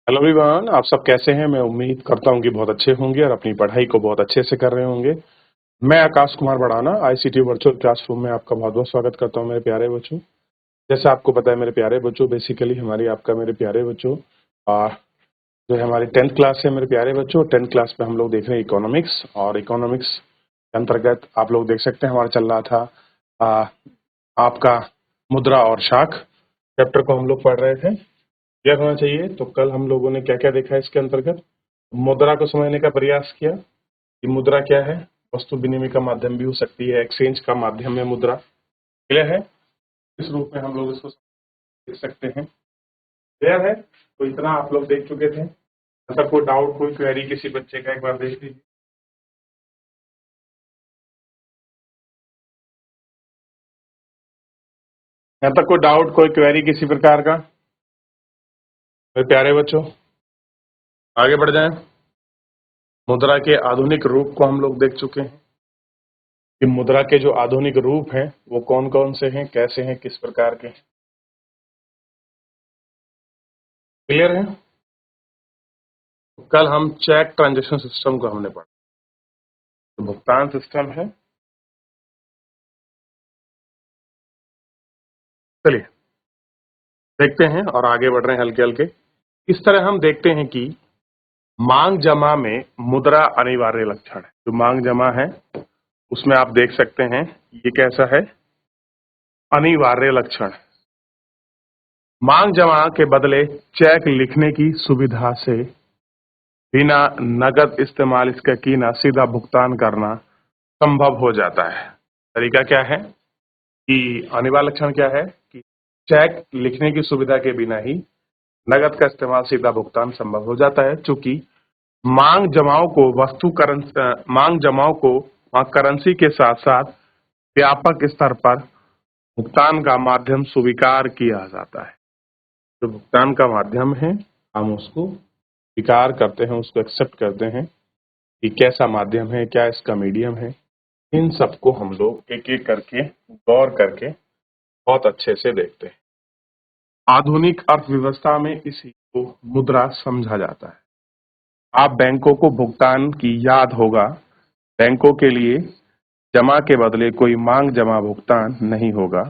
Hello everyone, आप सब कैसे हैं? मैं उम्मीद करता हूं कि बहुत अच्छे होंगे और अपनी पढ़ाई को बहुत अच्छे से कर रहे होंगे। मैं आकाश कुमार बढ़ाना आईसीटी वर्चुअल क्लासरूम में आपका बहुत बहुत स्वागत करता हूं मेरे प्यारे बच्चों। जैसे आपको पता है मेरे प्यारे बच्चों, बेसिकली हमारी आपका मेरे प्यारे बच्चों आ, जो है हमारी 10th क्लास है मेरे प्यारे बच्चों। 10th क्लास में हम लोग देख रहे हैं इकोनॉमिक्स, और इकोनॉमिक्स के अंतर्गत आप लोग देख सकते हैं हमारा चल रहा था आ, आपका मुद्रा और शाख चैप्टर को हम लोग पढ़ रहे थे। क्लियर होना चाहिए। तो कल हम लोगों ने क्या क्या देखा इसके अंतर्गत? मुद्रा को समझने का प्रयास किया कि मुद्रा क्या है। वस्तु विनिमय का माध्यम भी हो सकती है, एक्सचेंज का माध्यम है मुद्रा। क्लियर है? इस रूप में हम लोग इसको देख सकते हैं। क्लियर है? तो इतना आप लोग देख चुके थे। अगर कोई डाउट, कोई क्वेरी किसी बच्चे का, एक बार देख लीजिए। यहाँ तक कोई डाउट, कोई क्वेरी किसी प्रकार का? मेरे प्यारे बच्चों, आगे बढ़ जाएं। मुद्रा के आधुनिक रूप को हम लोग देख चुके हैं कि मुद्रा के जो आधुनिक रूप हैं वो कौन कौन से हैं, कैसे हैं, किस प्रकार के हैं। क्लियर है? कल हम चेक ट्रांजैक्शन सिस्टम को हमने पढ़ा। तो भुगतान सिस्टम है। चलिए देखते हैं और आगे बढ़ रहे हैं हल्के हल्के। इस तरह हम देखते हैं कि मांग जमा में मुद्रा अनिवार्य लक्षण है। जो मांग जमा है उसमें आप देख सकते हैं ये कैसा है, अनिवार्य लक्षण। मांग जमा के बदले चेक लिखने की सुविधा से बिना नगद इस्तेमाल इसका कीना सीधा भुगतान करना संभव हो जाता है। तरीका क्या है कि अनिवार्य लक्षण क्या है कि चेक लिखने की सुविधा के बिना ही नगद का इस्तेमाल सीधा भुगतान संभव हो जाता है। चूंकि मांग जमाओं को मांग जमाओं को करेंसी के साथ साथ व्यापक स्तर पर भुगतान का माध्यम स्वीकार किया जाता है। जो भुगतान का माध्यम है हम उसको स्वीकार करते हैं, उसको एक्सेप्ट करते हैं कि कैसा माध्यम है, क्या इसका मीडियम है। इन सबको हम लोग एक एक करके गौर करके बहुत अच्छे से देखते हैं। आधुनिक अर्थव्यवस्था में इसी को मुद्रा समझा जाता है। आप बैंकों को भुगतान की याद होगा, बैंकों के लिए जमा के बदले कोई मांग जमा भुगतान नहीं होगा।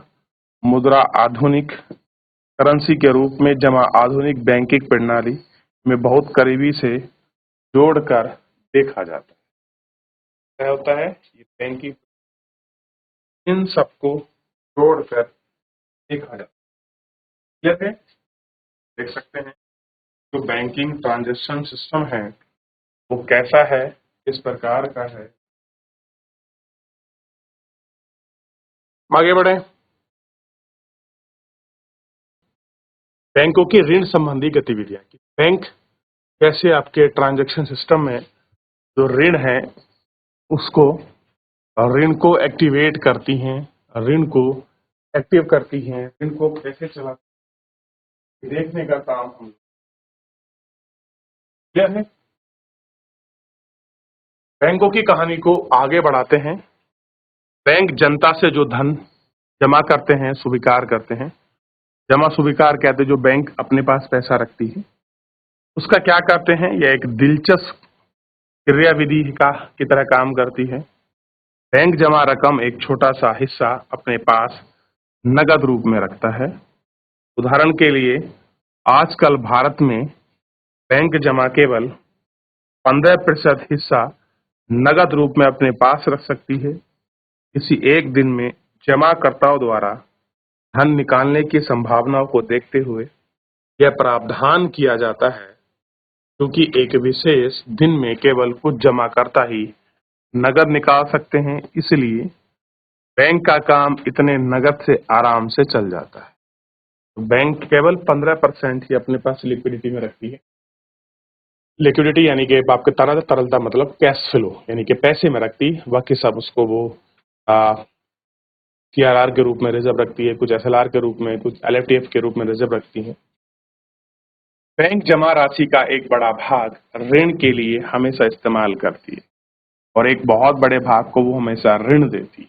मुद्रा आधुनिक करेंसी के रूप में जमा आधुनिक बैंकिंग प्रणाली में बहुत करीबी से जोड़कर देखा जाता है। क्या होता है ये बैंकिंग, इन सबको जोड़कर देखा जाता है। जैसे देख सकते हैं जो बैंकिंग ट्रांजैक्शन सिस्टम है वो कैसा है, किस प्रकार का है। आगे बढ़े। बैंकों की ऋण संबंधी गतिविधियां, बैंक कैसे आपके ट्रांजैक्शन सिस्टम में जो ऋण है उसको, ऋण को एक्टिवेट करती हैं, ऋण को एक्टिव करती हैं, ऋण को कैसे चलाती हैं, देखने का काम हम क्लियर है। बैंकों की कहानी को आगे बढ़ाते हैं। बैंक जनता से जो धन जमा करते हैं, स्वीकार करते हैं। जमा स्वीकार कहते हैं जो बैंक अपने पास पैसा रखती है उसका क्या करते हैं, यह एक दिलचस्प क्रियाविधि का की तरह काम करती है। बैंक जमा रकम एक छोटा सा हिस्सा अपने पास नगद रूप में रखता है। उदाहरण के लिए आजकल भारत में बैंक जमा केवल 15% हिस्सा नगद रूप में अपने पास रख सकती है। किसी एक दिन में जमाकर्ताओं द्वारा धन निकालने की संभावनाओं को देखते हुए यह प्रावधान किया जाता है क्योंकि एक विशेष दिन में केवल कुछ जमाकर्ता ही नगद निकाल सकते हैं, इसलिए बैंक का काम इतने नगद से आराम से चल जाता है। तो बैंक केवल 15% ही अपने पास लिक्विडिटी में रखती है। लिक्विडिटी यानी कि आपके तरलता मतलब कैश फ्लो, यानी कि पैसे में रखती, बाकी सब उसको वो सीआरआर के रूप में रिजर्व रखती है, कुछ एसएलआर के रूप में, कुछ एलएफटीएफ के रूप में रिजर्व रखती है। बैंक जमा राशि का एक बड़ा भाग ऋण के लिए हमेशा इस्तेमाल करती है और एक बहुत बड़े भाग को वो हमेशा ऋण देती है।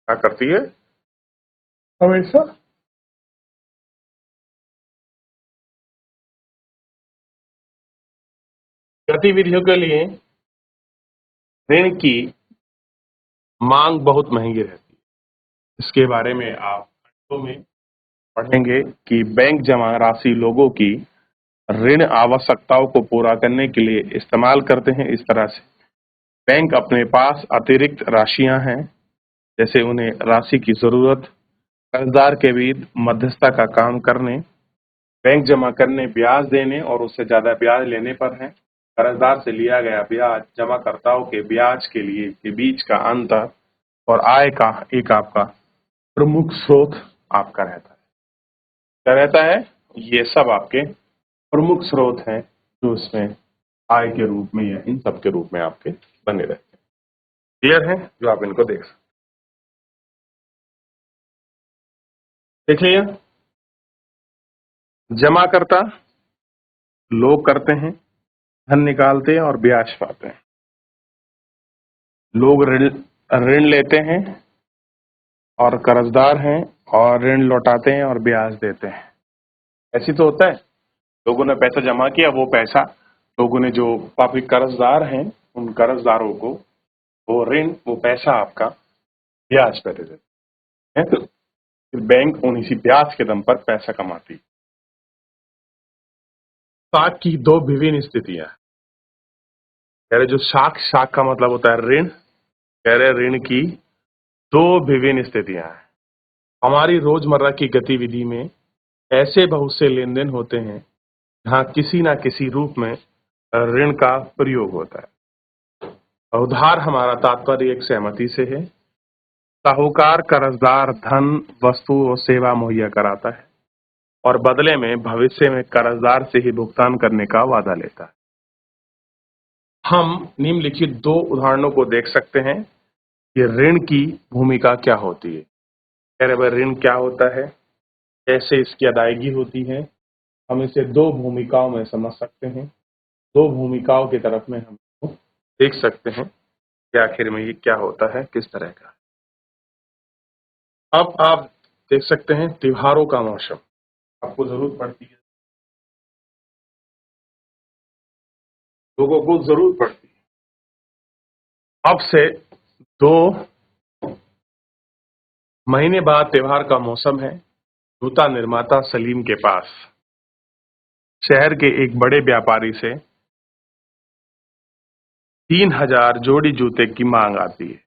क्या करती है? हमेशा गतिविधियों के लिए ऋण की मांग बहुत महंगी रहती है। इसके बारे में आप घंटों में पढ़ेंगे कि बैंक जमा राशि लोगों की ऋण आवश्यकताओं को पूरा करने के लिए इस्तेमाल करते हैं। इस तरह से बैंक अपने पास अतिरिक्त राशियां हैं, जैसे उन्हें राशि की जरूरत, कर्जदार के बीच मध्यस्थता का काम करने, बैंक जमा करने, ब्याज देने और उससे ज्यादा ब्याज लेने पर है। कर्जदार से लिया गया ब्याज जमाकर्ताओं के ब्याज के लिए के बीच का अंतर और आय का एक आपका प्रमुख स्रोत आपका रहता है। क्या रहता है? ये सब आपके प्रमुख स्रोत हैं जो इसमें आय के रूप में या इन सब के रूप में आपके बने रहते हैं। क्लियर है? जो आप इनको देख सकते देख लिया। जमाकर्ता लोग करते हैं, धन निकालते हैं और ब्याज पाते हैं। लोग ऋण ऋण लेते हैं और कर्जदार हैं और ऋण लौटाते हैं और ब्याज देते हैं। ऐसी तो होता है, लोगों ने पैसा जमा किया, वो पैसा लोगों ने जो आपके कर्जदार हैं उन कर्जदारों को वो पैसा आपका ब्याज पे दे देते हैं। तो फिर बैंक उन इसी ब्याज के दम पर पैसा कमाती है। साख की दो विभिन्न स्थितियां। कह रहे जो शाख का मतलब होता है ऋण। कह रहे ऋण की दो विभिन्न स्थितियां हैं। हमारी रोजमर्रा की गतिविधि में ऐसे बहुत से लेन देन होते हैं जहां किसी ना किसी रूप में ऋण का प्रयोग होता है। उधार हमारा तात्पर्य एक सहमति से है। साहूकार कर्जदार धन, वस्तु और सेवा मुहैया कराता है और बदले में भविष्य में कर्जदार से ही भुगतान करने का वादा लेता है। हम निम्नलिखित दो उदाहरणों को देख सकते हैं कि ऋण की भूमिका क्या होती है। कह रहे भाई ऋण क्या होता है, कैसे इसकी अदायगी होती है। हम इसे दो भूमिकाओं में समझ सकते हैं। दो भूमिकाओं की तरफ में हम देख सकते हैं कि आखिर में ये क्या होता है, किस तरह का। अब आप देख सकते हैं त्योहारों का मौसम आपको जरूरत पड़ती है, लोगों को जरूरत पड़ती है। अब से 2 महीने बाद त्योहार का मौसम है। जूता निर्माता सलीम के पास शहर के एक बड़े व्यापारी से 3000 जोड़ी जूते की मांग आती है।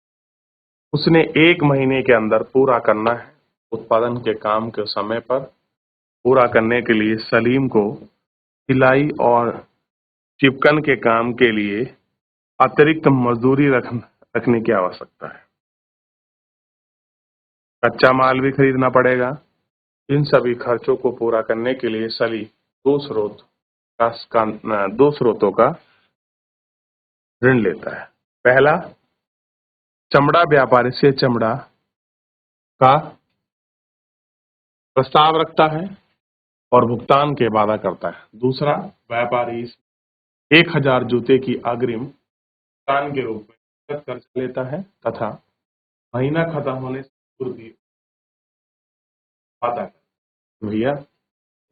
उसने 1 महीने के अंदर पूरा करना है। उत्पादन के काम के समय पर पूरा करने के लिए सलीम को सिलाई और चिपकन के काम के लिए अतिरिक्त मजदूरी रखने की आवश्यकता है। कच्चा माल भी खरीदना पड़ेगा। इन सभी खर्चों को पूरा करने के लिए सलीम दो स्रोतों का ऋण लेता है। पहला, चमड़ा व्यापारी से चमड़ा का प्रस्ताव रखता है और भुगतान के वादा करता है। दूसरा, व्यापारी 1000 जूते की अग्रिम भुगतान के रूप में नकद कर्ज लेता है तथा महीना खत्म होने से पूर्व भी वादा करता है। भैया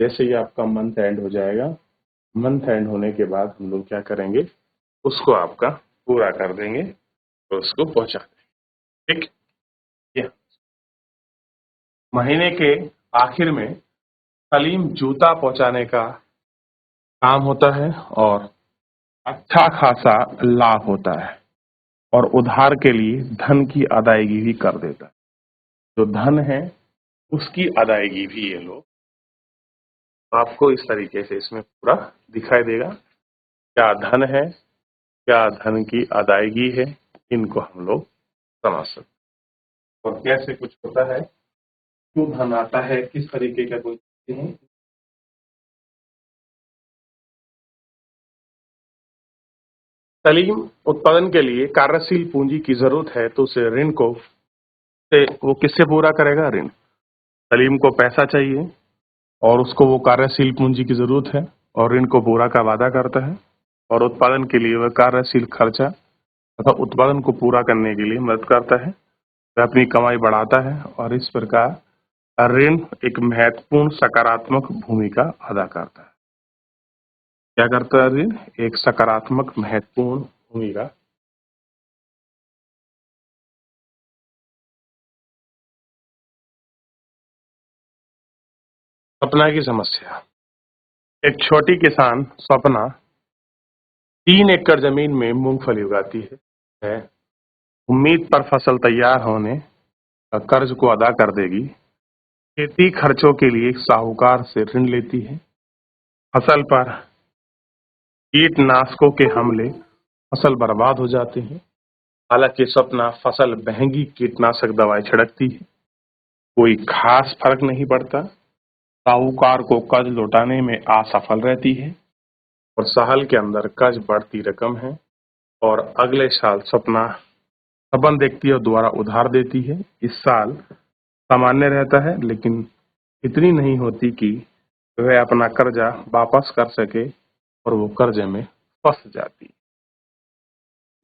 जैसे ही आपका मंथ एंड हो जाएगा, मंथ एंड होने के बाद हम लोग क्या करेंगे, उसको आपका पूरा कर देंगे तो उसको पहुंचा देंगे। ठीक है। महीने के आखिर में सलीम जूता पहुंचाने का काम होता है और अच्छा खासा लाभ होता है और उधार के लिए धन की अदायगी भी कर देता है। जो धन है उसकी अदायगी भी ये लोग, तो आपको इस तरीके से इसमें पूरा दिखाई देगा क्या धन है, क्या धन की अदायगी है, इनको हम लोग समझ सकते हैं। और कैसे कुछ होता है, क्यों धन आता है, किस तरीके का कोई है। सलीम उत्पादन के लिए कार्यशील पूंजी की जरूरत है तो उसे ऋण को से वो किससे पूरा करेगा, ऋण। सलीम को पैसा चाहिए और उसको वो कार्यशील पूंजी की जरूरत है और ऋण को पूरा का वादा करता है और उत्पादन के लिए वह कार्यशील खर्चा तथा उत्पादन को पूरा करने के लिए मदद करता है। वह अपनी कमाई बढ़ाता है और इस प्रकार ऋण एक महत्वपूर्ण सकारात्मक भूमिका अदा करता है। क्या करता है ऋण? एक सकारात्मक महत्वपूर्ण भूमिका। सपना की समस्या। एक छोटी किसान सपना 3 एकड़ जमीन में मूंगफली उगाती है। उम्मीद पर फसल तैयार होने का कर्ज को अदा कर देगी। खेती खर्चों के लिए साहूकार से ऋण लेती है। फसल पर कीटनाशकों के हमले, फसल बर्बाद हो जाते हैं। हालांकि सपना फसल महंगी कीटनाशक दवाई छिड़कती है, कोई खास फर्क नहीं पड़ता। साहूकार को कर्ज लौटाने में असफल रहती है और साल के अंदर कर्ज बढ़ती रकम है और अगले साल सपना सपन देखती है और दोबारा उधार देती है। इस साल सामान्य रहता है लेकिन इतनी नहीं होती कि वह अपना कर्जा वापस कर सके और वो कर्जे में फंस जाती है।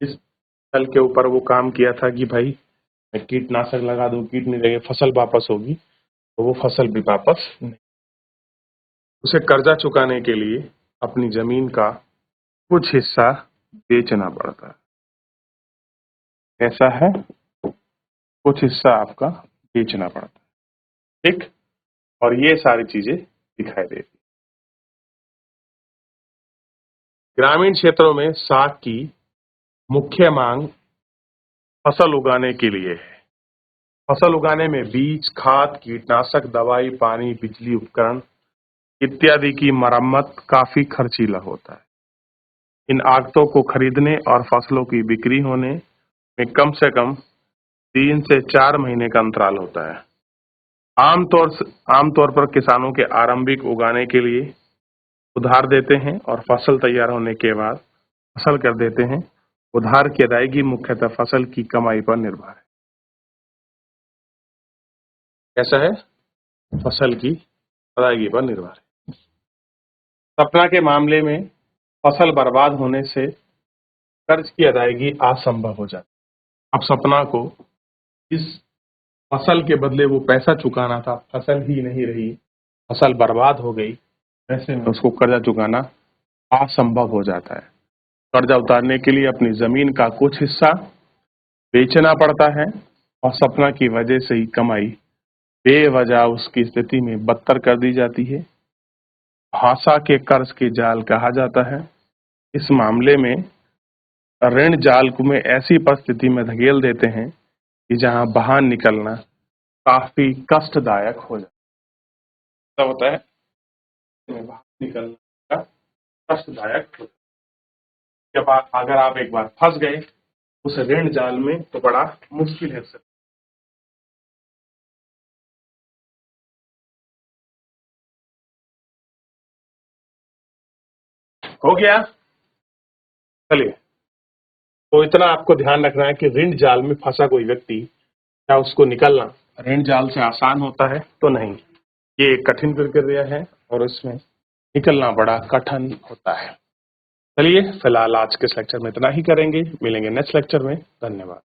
इस फसल के ऊपर वो काम किया था कि भाई मैं कीटनाशक लगा दूं, कीट नहीं लगे, फसल वापस होगी, तो वो फसल भी वापस नहीं। उसे कर्जा चुकाने के लिए अपनी जमीन का कुछ हिस्सा बेचना पड़ता है। ऐसा है, कुछ हिस्सा आपका बेचना पड़ता है, ठीक। और ये सारी चीजें दिखाई देती। ग्रामीण क्षेत्रों में साग की मुख्य मांग फसल उगाने के लिए है। फसल उगाने में बीज, खाद, कीटनाशक, दवाई, पानी, बिजली, उपकरण इत्यादि की मरम्मत काफी खर्चीला होता है। इन आगतों को खरीदने और फसलों की बिक्री होने में कम से कम 3 से 4 महीने का अंतराल होता है। आमतौर पर किसानों के आरंभिक उगाने के लिए उधार देते हैं और फसल तैयार होने के बाद फसल कर देते हैं। उधार की अदायगी मुख्यतः फसल की कमाई पर निर्भर है। कैसा है? फसल की अदायगी पर निर्भर है। सपना के मामले में फसल बर्बाद होने से कर्ज की अदायगी असंभव हो जाती है। अब सपना को इस फसल के बदले वो पैसा चुकाना था, फसल ही नहीं रही, फसल बर्बाद हो गई, ऐसे में उसको कर्जा चुकाना असंभव हो जाता है। कर्जा उतारने के लिए अपनी जमीन का कुछ हिस्सा बेचना पड़ता है और सपना की वजह से ही कमाई बेवजह उसकी स्थिति में बदतर कर दी जाती है। भाषा के कर्ज के जाल कहा जाता है। इस मामले में ऋण जाल को में ऐसी परिस्थिति में धकेल देते हैं कि जहां बाहर निकलना काफी कष्टदायक हो जाता होता है। बाहर निकलना का कष्टदायक होता है। जब अगर आप एक बार फंस गए उस ऋण जाल में तो बड़ा मुश्किल है। हो गया? चलिए, तो इतना आपको ध्यान रखना है कि ऋण जाल में फंसा कोई व्यक्ति, क्या उसको निकलना ऋण जाल से आसान होता है? तो नहीं, ये एक कठिन प्रक्रिया है और इसमें निकलना बड़ा कठिन होता है। चलिए, फिलहाल आज के इस लेक्चर में इतना ही करेंगे, मिलेंगे नेक्स्ट लेक्चर में। धन्यवाद।